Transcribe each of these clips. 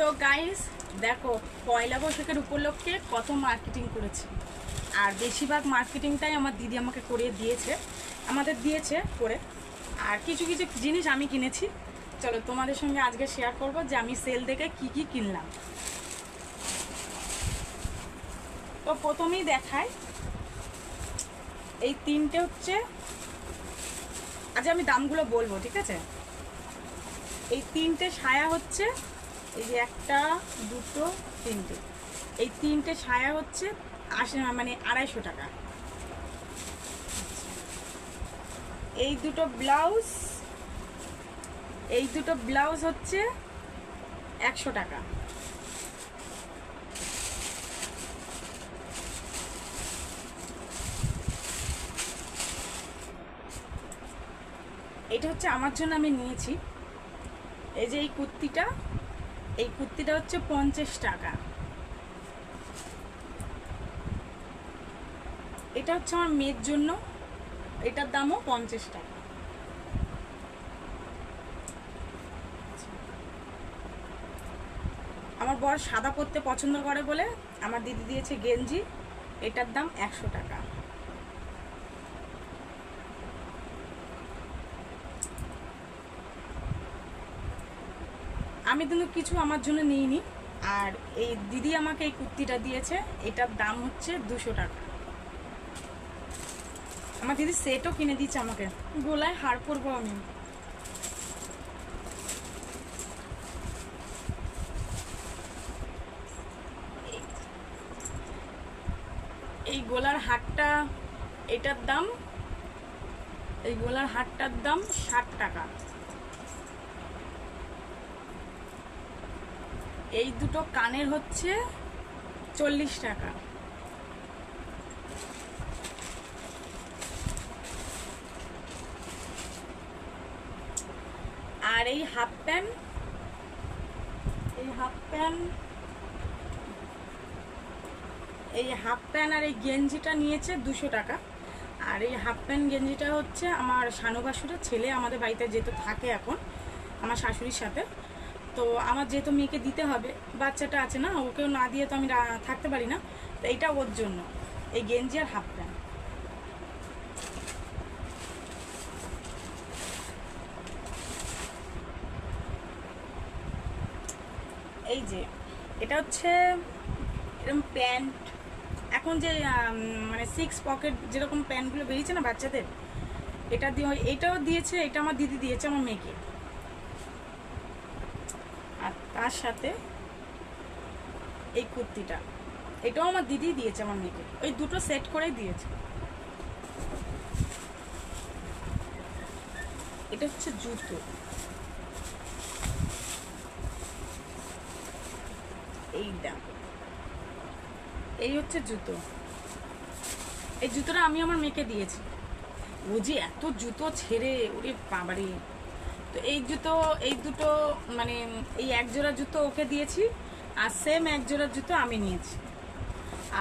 তো গাইস দেখো, পয়লা বৈশাখের উপলক্ষে কত মার্কেটিং করেছি। আর বেশিরভাগ মার্কেটিংটাই আমার দিদি আমাকে করে দিয়েছে, আমাদের দিয়েছে করে। আর কিছু কিছু জিনিস আমি কিনেছি। চলো তোমাদের সঙ্গে আজকে শেয়ার করব যে আমি সেল দেখে কি কি কিনলাম। তো প্রথমেই দেখাই, এই তিনটে হচ্ছে, আজ আমি দামগুলো বলবো, ঠিক আছে। এই তিনটে সায়া হচ্ছে, এই যে একটা দুটো তিনটে, এই তিনটে সায়া হচ্ছে 250 টাকা। এই দুটো ব্লাউজ হচ্ছে 100 টাকা। এটা হচ্ছে আমার জন্য আমি নিয়েছি। এই যে এই কুর্তিটা হচ্ছে 50 টাকা। এটা হচ্ছে আমার মেয়ের জন্য, এটার দামও 50 টাকা। আমার বর সাদা পরতে পছন্দ করে বলে আমার দিদি দিয়েছে গেঞ্জি, এটার দাম 100 টাকা। আমি কিন্তু কিছু আমার জন্য নিইনি। আর এই দিদি আমাকে এই কুর্তিটা দিয়েছে, এটার দাম হচ্ছে 200 টাকা। আমার দিদি সেটও কিনে দিয়েছে আমাকে, গলায় হার পরবো আমি। এই গলার হারটা, এটার দাম, এই গলার হারটার দাম 60 টাকা। এই দুটো কানের হচ্ছে 40 টাকা। আর এই হাফ প্যান্ট আর এই গেঞ্জিটা নিয়েছে 200 টাকা। আর এই হাফ প্যান্ট গেঞ্জিটা হচ্ছে আমার শানুবাসুরের ছেলে আমাদের বাড়িতে যেহেতু থাকে এখন আমার শাশুড়ির সাথে, তো আমার যেহেতু মেয়েকে দিতে হবে, বাচ্চাটা আছে না, ওকেও না দিয়ে তো আমি থাকতে পারি না, তো এইটা ওর জন্য এই গেঞ্জি আর হাফ প্যান্ট। এই যে এটা হচ্ছে এরকম প্যান্ট, এখন যে মানে 6 পকেট যেরকম প্যান্টগুলো বেরিয়েছে না বাচ্চাদের, এটাও দিয়েছে, এটা আমার দিদি দিয়েছে আমার মেয়েকে। আর তার সাথে এই কুর্তিটা, এটাও আমার দিদি দিয়েছে আমার মেয়েকে, ওই দুটো সেট করেই দিয়েছে। এটা হচ্ছে জুতো, এই হচ্ছে জুতো। এই জুতোটা আমি আমার মেয়েকে দিয়েছি। ও যে এত জুতো ছেড়ে, ওরে বাবারে। তো এই দুটো মানে এই এক জোড়া জুতো ওকে দিয়েছি, আর সেম এক জোড়া জুতো আমি নিয়েছি।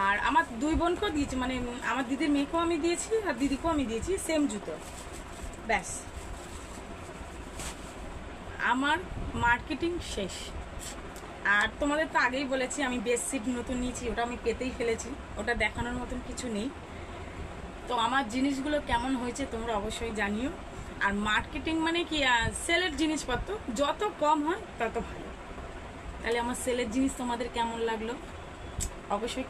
আর আমার দুই বোনকেও দিয়েছি, মানে আমার দিদির মেয়েকেও আমি দিয়েছি আর দিদিকেও আমি দিয়েছি সেম জুতো। ব্যাস, আমার মার্কেটিং শেষ। আর তোমাদের তো আগেই বলেছি আমি বেডশিট নতুন নিয়েছি, ওটা আমি পেতেই ফেলেছি, ওটা দেখানোর মতন কিছু নেই। তো আমার জিনিসগুলো কেমন হয়েছে তোমরা অবশ্যই জানিও। আর মার্কেটিং মানে কি, সেলের জিনিসপত্র যত কম হয় তত ভালো। তাহলে আমার সেলের জিনিস তোমাদের কেমন লাগলো অবশ্যই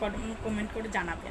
কমেন্ট করে জানাবে।